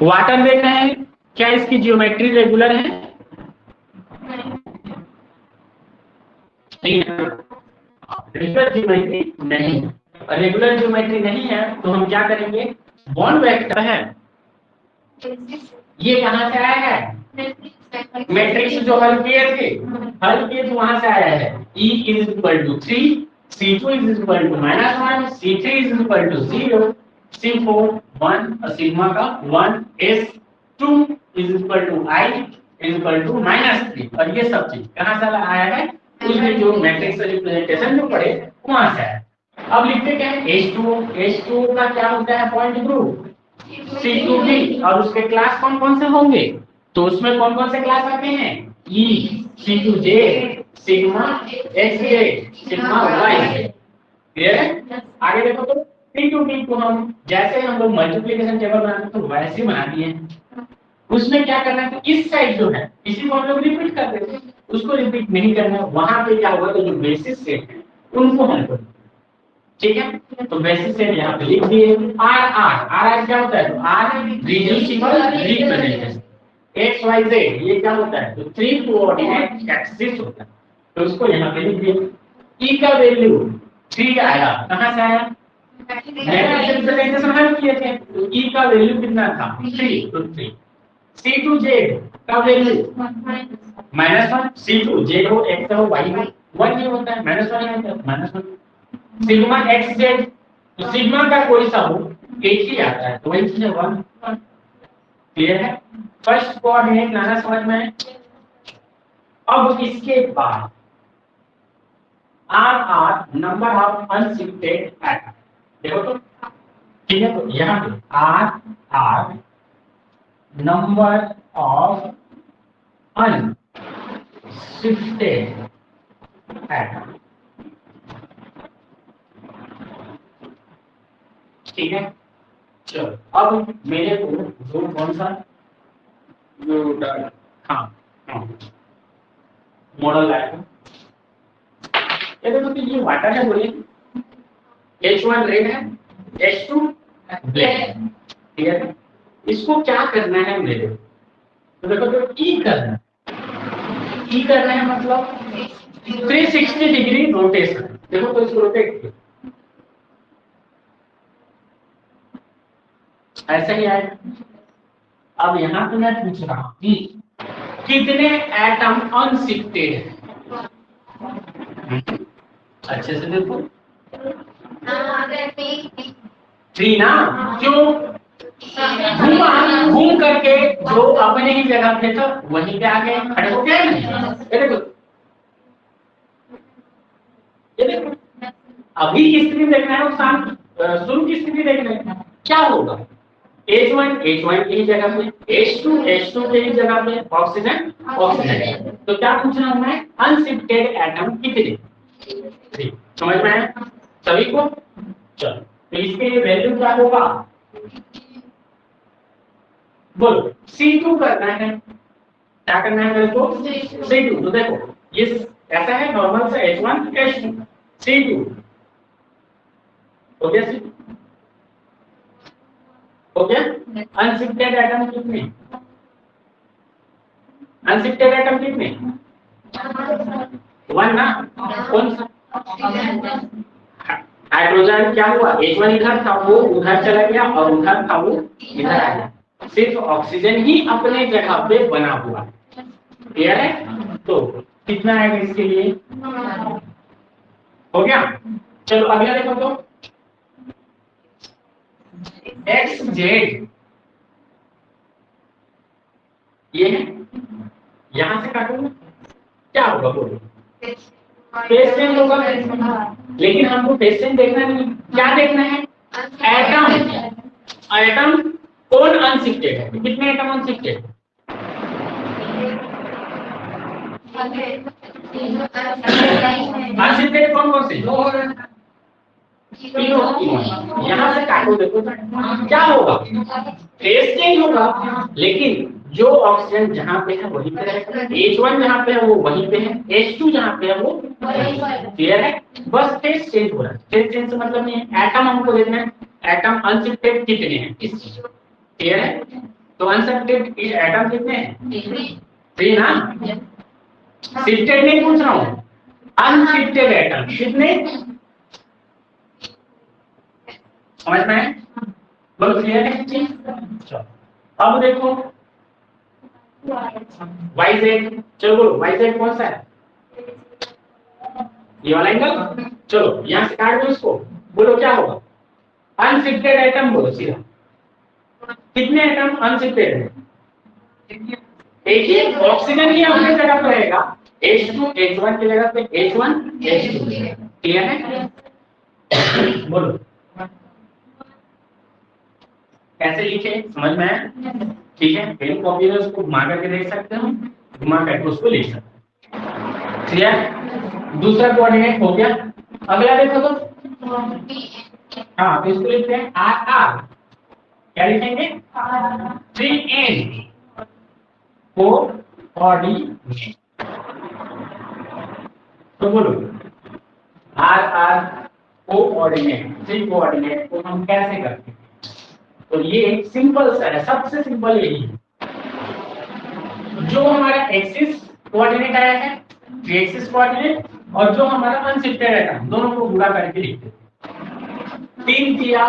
Water देख रहे हैं, क्या इसकी जियोमेट्री रेगुलर है? रेगुलर ज्योमेट्री नहीं, रेगुलर ज्योमेट्री नहीं है तो हम क्या करेंगे? बॉन्ड वेक्टर है, ये कहां से आया है? मैट्रिक्स जो हल किए थे, तो वहां से आया है। E is equal to 3, C2 is equal to -1, C3 is equal to 0, C4 1 और सिग्मा का 1, S2 is equal to I is equal to -3 और ये सब चीज कहां से आया है? उसमें जो मैट्रिक्स रिप्रेजेंटेशन जो पढ़े वहां से आया। अब लिखते क्या है? H2O का क्या होता है पॉइंट ग्रुप? C2B और उसके क्लास कौन कौन से होंगे? तो उसमें कौन कौन से क्लास आते हैं? E, C2J, sigma XJ, sigma YJ। Clear है? आगे देखो तो C2B को हम जैसे हम लोग मल्टीप्लिकेशन टेबल बनाते तो वैसे बना दिए हैं। उसमें क्या करना है? तो इस साइड जो है इसी को हम लोग रिपीट कर देते हैं, उसको रिपीट नहीं करना। वहां पे क्या होगा तो जो बेसिस सेट है उनको हम करेंगे। ठीक है, तो बेसिस सेट यहाँ पे लिख दिए। आर क्या होता है? तो R reducible representation. X y z ये क्या होता है? तो 3 कोऑर्डिनेट एक्सिस होता है, तो उसको यहाँ पे लिख दिए। ई का वैल्यू 3 आया, कहां से आया? मैट्रिक्स रिप्रेजेंटेशन हम किए थे, तो ई का वैल्यू कितना था? 3, तो 3। C2J का वैल्यू -1, C2 J हो x हो y हो 1 ही होता है, -1 है, -1। सिग्मा XZ, तो सिग्मा का कोई सा हो एक ही आता है, तो वही चीज है 1। क्लियर है? फर्स्ट कोऑर्डिनेट लाना समझ में। अब इसके बाद R नंबर ऑफ अनशिफ्टेड एटम। देखो तो ठीक है, तो यहाँ पे R नंबर ऑफ अनशिफ्टेड एटम। ठीक है, चलो अब मेरे को जो कौन सा हाँ मॉडल आएगा, ये देखो तो ये वाटर है, बोलिए H1 रेड है, H2 ब्लैक है। ठीक है, इसको क्या करना है मेरे? तो देखो तो E करना है मतलब 360 डिग्री रोटेशन। देखो तो इसको रोटेट किया, ऐसा ही आएगा। अब यहाँ पे मैं पूछ रहा हूँ कि कितने एटम अनशिफ्टेड है? अच्छे से देखो, 3 ना, क्यों? घूम करके जो अपने ही जगह पे था वहीं पे आगे खड़े हो गए। ये देखो अभी की स्थिति देखना है, शुरू की स्थिति देखना है, क्या होगा? H1 की ही जगह पे, H2 की ही जगह पे, ऑक्सीजन। तो क्या पूछना है मैं? अनशिफ्टेड एटम कितने? 3। समझ में आया सभी को? चलो, तो इसके लिए वैल्यू क्या होगा? बोलो, C2 करना है। क्या करना है मेरे को? C2। तो देखो ये ऐसा है नॉर्मल से H1 H2 C2 हो गया। हो गया। अनशिफ्टेड एटम कितने? अनशिफ्टेड एटम कितने? 1 ना, कौन सा? हाइड्रोजन क्या हुआ? H1 इधर था वो उधर चला गया और उधर था वो इधर आ गया, सिर्फ ऑक्सीजन ही अपने जगह पे बना हुआ। क्लियर है? तो कितना आएगा इसके लिए? हो गया। चलो अगला देखो तो XZ ये है, यहां से काटूंगा क्या होगा? बोलो, पेशेंट होगा, लेकिन हमको पेशेंट देखना नहीं, क्या देखना है? एटम कौन अनशिफ्टेड है? कितने एटम अनशिफ्टेड? अनशिफ्टेड कौन कौन से? PO यहाँ से काटो, देखो क्या होगा, फेस चेंज होगा, लेकिन जो ऑक्सीजन जहाँ पे है वहीं पे रहेगा, H1 जहाँ पे है वो वहीं पे है, H2 जहाँ पे है वो क्लियर है, बस फेस चेंज हो रहा है। फेस चेंज से मतलब नहीं है, एटम हमको देखना है, एटम अनशिफ्टेड कितने हैं इस चीज को, क्लियर है। तो अनशिफ्टेड एटम कितने हैं, 3 ना, शिफ्टेड नहीं पूछ रहा हूँ, अनशिफ्टेड एटम कितने, समझ में है, बोलो क्लियर है चीज। चलो अब देखो YZ, चलो बोलो YZ कौन सा है, ये वाला एंगल, चलो यहाँ से काट दो इसको, बोलो क्या होगा, अनशिफ्टेड एटम, बोलो सीधा, कितने एटम अनशिफ्टेड है, एक ही ऑक्सीजन ही अपनी जगह पर रहेगा, H2 H1 की जगह पे H1 H2, क्लियर है। बोलो कैसे लिखे, समझ में आया, ठीक है, पेन कॉपी में उसको घुमा करके देख सकते हो, घुमा करके उसको लिख सकते हो, क्लियर। दूसरा कोऑर्डिनेट हो गया, अगला देखो तो, हाँ तो इसको लिखते हैं आर आर, क्या लिखेंगे 3N कोऑर्डिनेट, तो बोलो आर आर कोऑर्डिनेट, 3 कोऑर्डिनेट को हम कैसे करते हैं, तो ये एक सिंपल सा है, सबसे सिंपल यही है, जो हमारा एक्सिस कोऑर्डिनेट आया है, थ्री एक्सिस कोऑर्डिनेट, और जो हमारा अनशिफ्टेड है, दोनों को गुणा करके लिखते हैं, 3 किया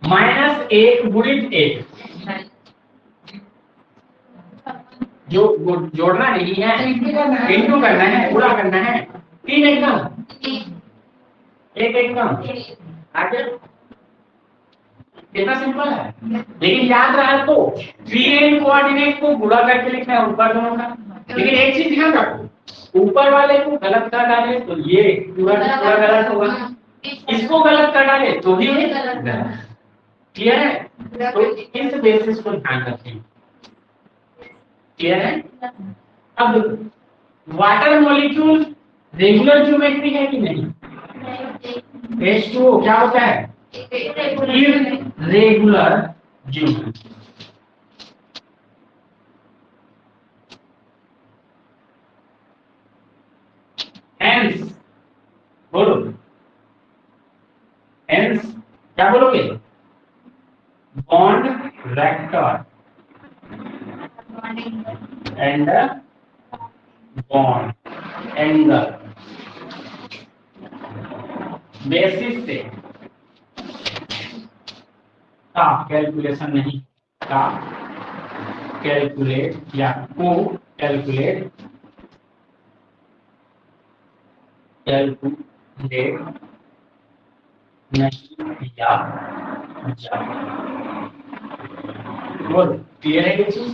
-1 गुणित 1, जो जोड़ना नहीं है, इंटू करना है, गुणा करना है, 3 एकदम, 1 एकदम, आगे कितना सिंपल है, लेकिन याद रहा तो 3N कोऑर्डिनेट को गुणा करके लिखना है ऊपर दोनों का, लेकिन एक चीज ध्यान रखो, ऊपर वाले को गलत कर डाले तो ये पूरा पूरा गलत होगा, इसको गलत कर डाले तो भी गलत, क्लियर है, तो इस बेसिस को ध्यान रखें, क्लियर है। अब वाटर मॉलिक्यूल रेगुलर ज्योमेट्री है कि नहीं, H2O क्या होता है, इररेगुलर ज्योमेट्री, हेंस बोलो, हेंस क्या बोलोगे, bond vector and bond angle basis से का कैलकुलेशन नहीं, का कैलकुलेट या को कैलकुलेट नहीं किया जाए, बोल क्लियर है ये चीज।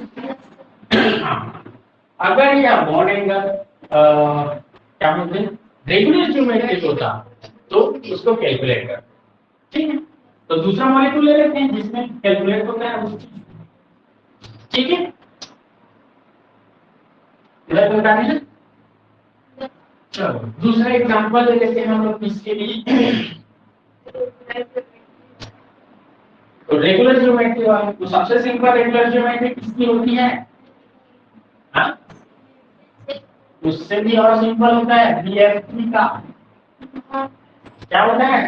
हाँ, अगर यह बॉन्ड एंगल क्या बोलते हैं रेगुलर ज्योमेट्री होता तो उसको कैलकुलेट कर, ठीक है, तो दूसरा मॉलिक्यूल ले लेते हैं जिसमें कैलकुलेट होता है वो, ठीक है, इधर बताने हैं। चलो दूसरा एग्जांपल ले लेते हैं हम लोग इसके लिए, तो रेगुलर ज्योमेट्री वाला, तो सबसे सिंपल रेगुलर ज्योमेट्री किसकी होती है, हाँ उससे भी और सिंपल होता है BFP का, क्या होता है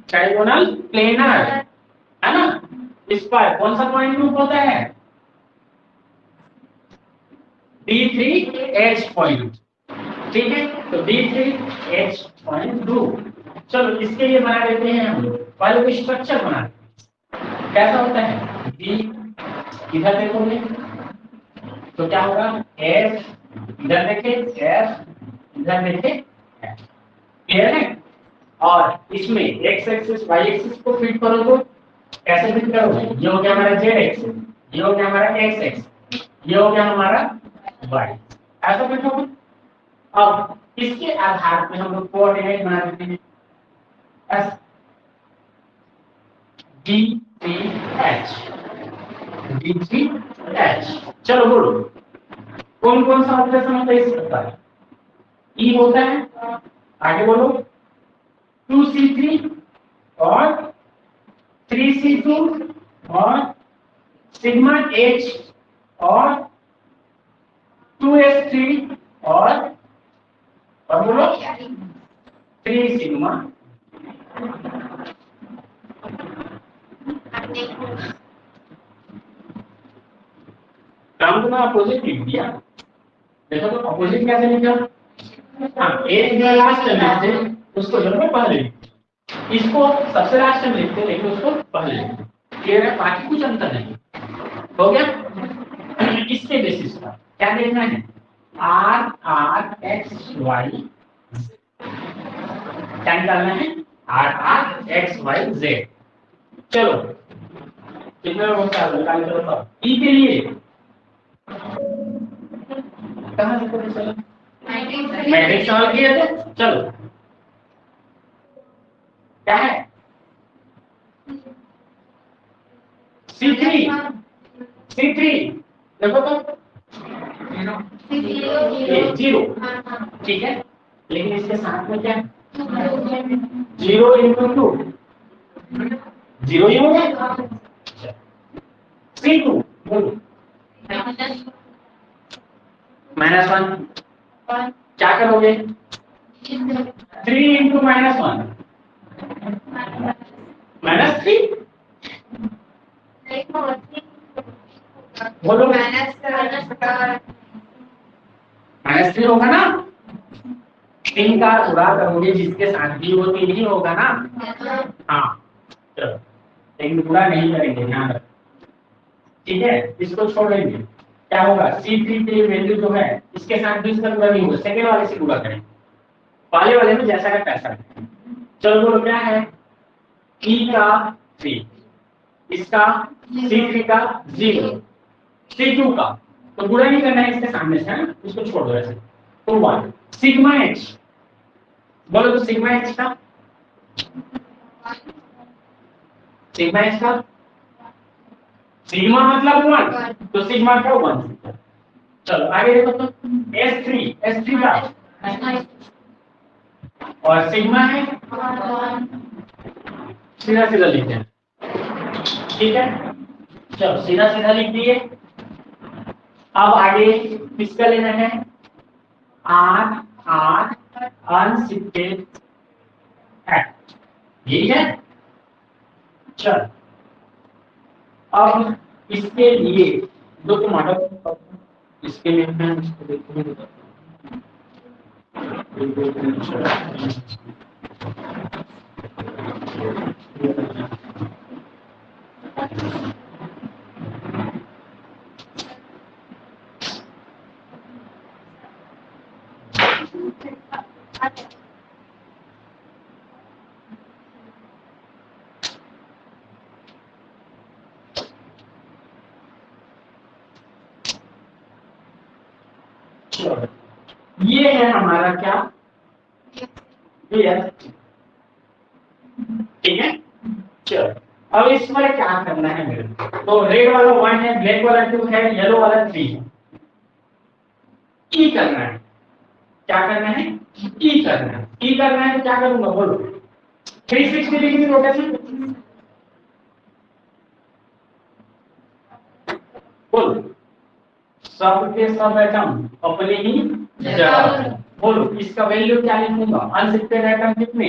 ट्राइगोनल प्लेनर, है ना, इस पर कौन सा पॉइंट ग्रुप होता है D3H पॉइंट, ठीक है, तो D3H पॉइंट ग्रुप, चलो इसके लिए बना देते हैं हम लोग, पहले तो स्ट्रक्चर बना देते हैं, कैसा होता है D, इधर देखोगे तो क्या होगा S, इधर देखे S, इधर देखे S, क्लियर है, और इसमें x एक्सिस y एक्सिस को फिट करो तो कैसे फिट करोगे, ये हो गया हमारा z एक्सिस, ये हो गया हमारा x एक्सिस, ये हो गया हमारा y, ऐसा फिट होगा। अब इसके आधार पे हम लोग कोऑर्डिनेट बना देते हैं S D3H, D3H, चलो बोलो कौन कौन सा ऑपरेशन होता है इस प्रकार, E होता है, आगे बोलो 2C3 और 3C2 और सिग्मा H और 2S3 और बोलो 3 सिग्मा। काम तो मैं अपोजिट लिख दिया। देखो तो अपोजिट कैसे लिखा? हाँ, एक जो लास्ट में लिखते उसको जो है पहले लिखते, इसको सबसे लास्ट में लिखते लेकिन उसको पहले लिखते। क्लियर है? बाकी कुछ अंतर नहीं। हो गया? इसके बेसिस पर क्या देखना है? आर आर एक्स वाई क्या निकालना है? R R x y z. चलो कितने लोग निकाल करो तब ई के लिए कहाँ लिखो? चलो मैट्रिक्स सॉल्व किए थे। चलो क्या है? C3 C3 देखो तो ये 0 ठीक है, लेकिन इसके साथ में क्या? 0 इंटू 2 0 ही हो गया। C2 बोलो -1 क्या करोगे? 3 इंटू -1 -3 बोलो -3 होगा ना? 3 का उड़ा करोगे जिसके साथ भी वो 3 ही होगा ना? हाँ चलो, लेकिन पूरा नहीं करेंगे ध्यान रखो। ठीक है, इसको छोड़ देंगे। क्या होगा? C3 की वैल्यू जो है इसके साथ भी इसका पूरा नहीं होगा, सेकेंड वाले से पूरा करेंगे। पहले वाले में जैसा का तैसा। चलो बोलो क्या है? E का 3, इसका C3 का 0, C2 का तो पूरा नहीं करना है इसके सामने से, है इसको छोड़ दो ऐसे। तो 1 सिग्मा H बोलो तो सिग्मा H का सिग्मा मतलब 1 तो सिग्मा का 1। चलो आगे देखो तो S3 का और सिग्मा है सीधा सीधा लिखते हैं। ठीक है, चलो सीधा सीधा लिख दिए। अब आगे किसका लेना है? आर आर अनशिफ्टेड फैक्ट, यही है। चल अब इसके लिए दो टमाटर, इसके लिए मैं इसको देखूंगा। ये है हमारा क्या? ठीक है, चलो अब इस पर क्या करना है मेरे को? तो रेड वाला 1 है, ब्लैक वाला 2 है, येलो वाला 3 है। ई करना है। क्या करना है? ई करना है। ई करना है तो क्या करूंगा बोलो? 360 डिग्री रोटेशन बोलो। सब के सब एटम अपने ही जगह। बोलो इसका वैल्यू क्या लिखूंगा? अनशिफ्टेड एटम कितने?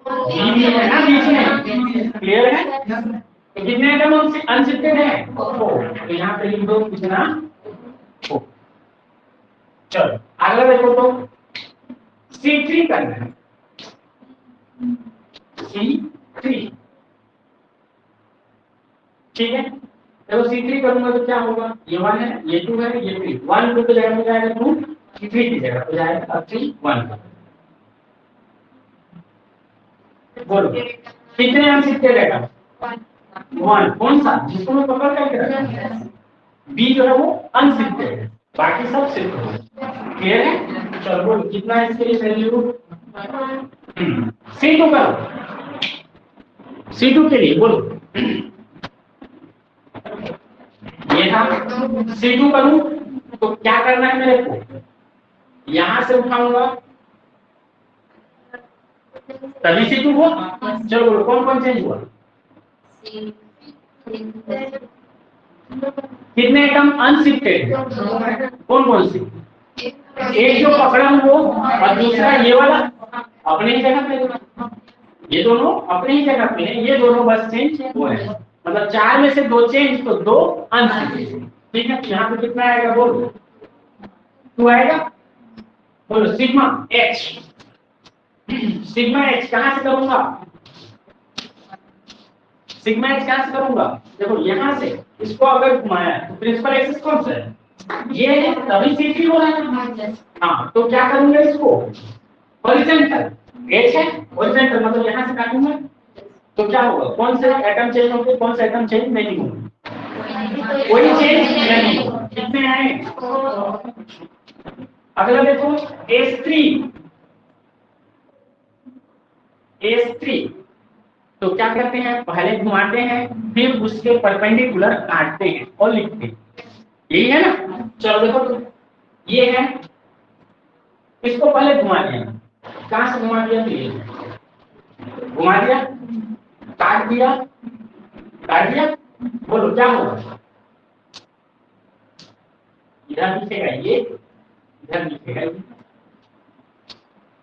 बीच है ना, बीच में क्लियर है? तो कितने एटम अनशिफ्टेड है? तो यहाँ पे लिख दो कितना? चलो अगला देखो तो C3 करना है। C3 ठीक है, देखो C3 करूंगा तो क्या होगा? ये 1 है, ये 2 है, ये 3। 1 2 की जगह पे जाएगा 2, 3 की जगह पे जाएगा अब 3 1। बोलो कितने अनशिफ्टेड एटम? 1। कौन सा? जिसको मैं पकड़ करके रखा बी जो है वो अनशिफ्टेड है, बाकी सब शिफ्ट हो गए। क्लियर है? चलो बोलो कितना है इसके लिए वैल्यू? C2 करो। C2 के लिए बोलो ये था। C2 करूं तो क्या करना है मेरे को? यहां से उठाऊंगा तभी C2 हुआ। चलो बोलो कौन कौन चेंज हुआ? कितने एटम अनशिफ्टेड? कौन कौन से? एक जो पकड़ा वो और दूसरा ये वाला अपने ही जगह पे, ये दोनों अपने ही जगह पे हैं, ये दोनों बस चेंज हुए हैं। मतलब 4 में से 2 चेंज तो 2 अनशिफ्टेड। ठीक है, यहाँ पे कितना आएगा बोलो? 2 आएगा। बोलो सिग्मा H। सिग्मा H कहां से करूंगा? सिग्मा H कहां से करूंगा? देखो यहाँ से इसको अगर घुमाया तो प्रिंसिपल एक्सिस कौन सा है? ये है, तभी C3 हो रहा है। हाँ, तो क्या करूंगा इसको? हॉरिजॉन्टल H है, हॉरिजॉन्टल मतलब यहाँ से काटूंगा तो क्या होगा? कौन से एटम चेंज होंगे, कौन सा एटम चेंज नहीं होंगे? कोई चेंज नहीं होगा। कितने आए? अगला देखो S3। S3 तो क्या करते हैं? पहले घुमाते हैं फिर उसके परपेंडिकुलर काटते हैं और लिखते हैं। यही है ना? चलो देखो तो ये है, इसको पहले घुमा दिया। कहां से घुमा दिया? तो ये घुमा दिया, काट दिया, काट दिया। बोलो क्या होगा? इधर लिखेगा ये, इधर लिखेगा ये।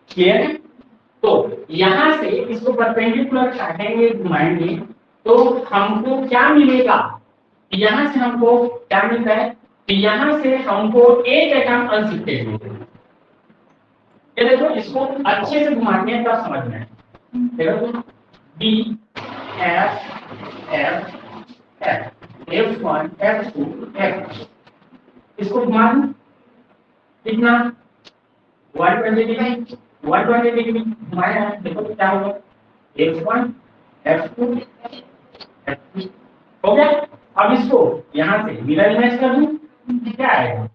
क्लियर है? तो यहां से इसको परपेंडिकुलर काटेंगे, घुमाएंगे तो हमको क्या मिलेगा? यहां से हमको क्या मिलता है? यहां से हमको एक एटम अनशिफ्टेड मिलेगा। ये देखो, इसको अच्छे से घुमाते हैं तब समझ में आए। देखो B F F F F1 F2 F। इसको घुमा दूं कितना? 120 डिग्री, 120 डिग्री घुमाया है। देखो क्या होगा? F1 F2 F3 हो गया। अब इसको यहाँ से मिरर इमेज कर दूं, क्या आएगा?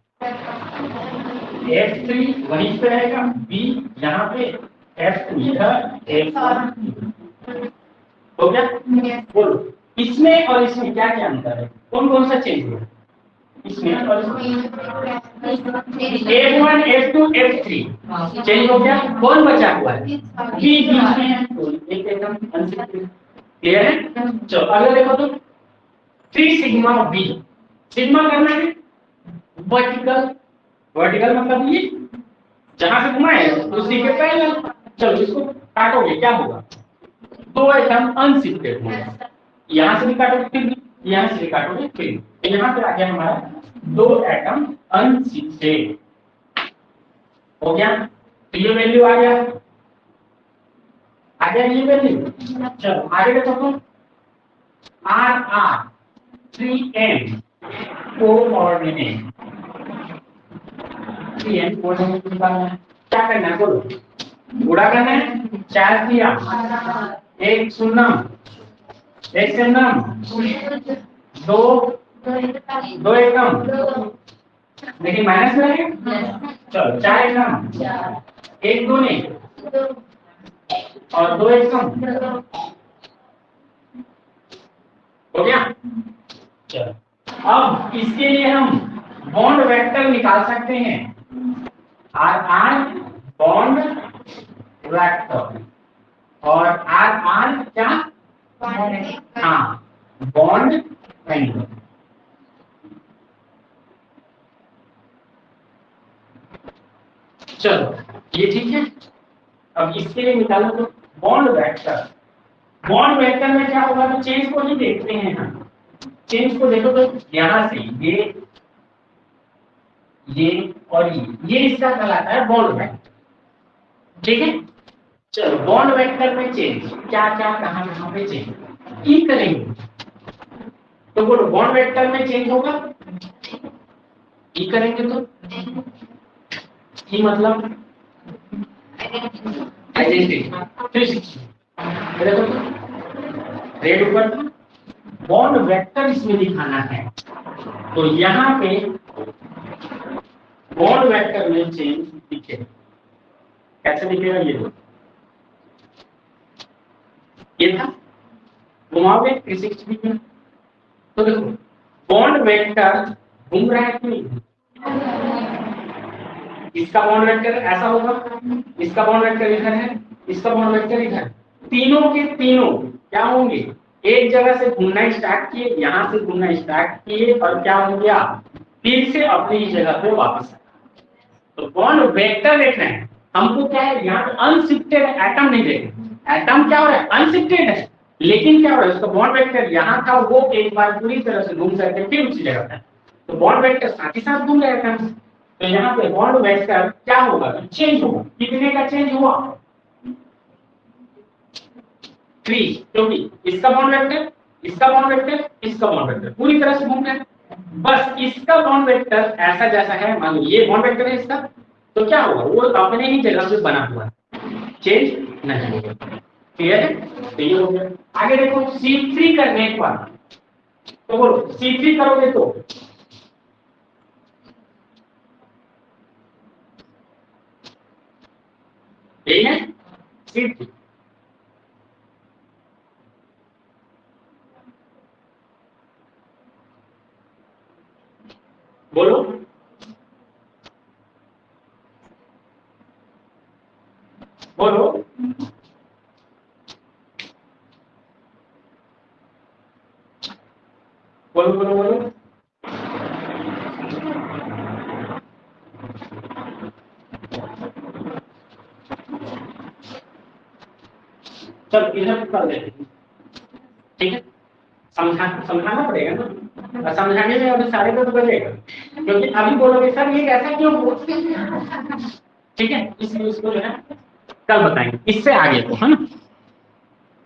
F3 वहीं पे रहेगा, B यहाँ पे, F2 इधर, F1 हो गया। बोलो इसमें और इसमें क्या क्या अंतर है? कौन कौन सा चेंज हुआ इसमें और F1 F2 F3 चेंज हो गया। कौन बचा हुआ है? B बीच में है तो एक एकदम अनशिफ्टेड। क्लियर है? चलो अगला देखो तो 3 सिग्मा B। सिग्मा करना है वर्टिकल, वर्टिकल मतलब ये जहां से घुमाए उसी के पैरेलल। चलो इसको काटोगे क्या होगा? 2 एटम अनशिफ्टेड होगा। यहाँ से भी काटोगे फिर यहाँ से भी काटोगे फिर, तो यहाँ पे आ गया हमारा 2 एटम अनशिफ्टेड हो गया। तो ये वैल्यू आ गया, आ गया ये वैल्यू। चलो आगे देखो तो RR 3N coordinate, 3N coordinate निकालना है। क्या करना है बोलो? गुणा करना है। 4 किया, 1 शून्य, 1 शून्य, 2 2 एकम, लेकिन माइनस में है। चलो 4 एकम, 1 दूनी और 2 एकम हो गया। चलो अब इसके लिए हम बॉन्ड वेक्टर निकाल सकते हैं। RR बॉन्ड वेक्टर और RR क्या? हाँ, बॉन्ड एंगल। चलो ये ठीक है। अब इसके लिए निकालो तो बॉन्ड वेक्टर। बॉन्ड वेक्टर में क्या होगा? तो चेंज को ही देखते हैं हम। चेंज को देखो तो यहां से ये और ये इसका कहलाता है बॉन्ड वेक्टर। ठीक है? चलो बॉन्ड वेक्टर में चेंज क्या क्या कहां पे चेंज ई करेंगे तो बोलो बॉन्ड वेक्टर में चेंज होगा। ई करेंगे तो ई मतलब आइडेंटिटी 360। देखो रेड ऊपर था, बॉन्ड वेक्टर इसमें दिखाना है तो यहाँ पे बॉन्ड वेक्टर में चेंज दिखेगा। कैसे दिखेगा? ये था घुमाओगे 360 डिग्री तो देखो बॉन्ड वेक्टर घूम रहा है कि नहीं? इसका बॉन्ड वेक्टर ऐसा होगा, इसका बॉन्ड वेक्टर इधर है, इसका बॉन्ड वेक्टर इधर, तीनों के तीनों क्या होंगे, एक जगह से घूमना स्टार्ट किए, यहां से घूमना स्टार्ट किए और क्या हो गया, फिर से अपनी ही जगह पे वापस आए। तो बॉन्ड वेक्टर देखना है हमको, क्या है यहाँ पे अनशिफ्टेड एटम नहीं देखना, एटम क्या हो रहा है अनशिफ्टेड है, लेकिन क्या हो रहा है उसका बॉन्ड वेक्टर यहाँ था, वो एक बार पूरी तरह से घूम करके फिर उसी जगह पे, तो बॉन्ड वेक्टर साथ ही साथ घूम रहा था। तो यहाँ पे बॉन्ड वेक्टर क्या होगा, चेंज होगा, कितने का चेंज हुआ 3, क्योंकि इसका बॉन्ड वेक्टर, इसका बॉन्ड वेक्टर, इसका बॉन्ड वेक्टर पूरी तरह से घूम रहा है। बस इसका बॉन्ड वेक्टर ऐसा जैसा है, मान लो ये बॉन्ड वेक्टर है इसका, तो क्या होगा वो अपने ही जगह पे बना हुआ है, चेंज नहीं होगा। क्लियर है, तो ये हो गया। आगे देखो C3 करने के बाद, तो बोलो C3 करोगे तो यही है C3, बोलो बोलो बोलो बोलो बोलो। चलो इधर कर देते हैं, ठीक है, समझाना पड़ेगा ना, और समझाने में अभी सारे को तो बजेगा, क्योंकि अभी बोलोगे सर ये ऐसा क्यों हुआ, ठीक है, इसलिए उसको जो है कल बताएंगे इससे आगे को, है ना।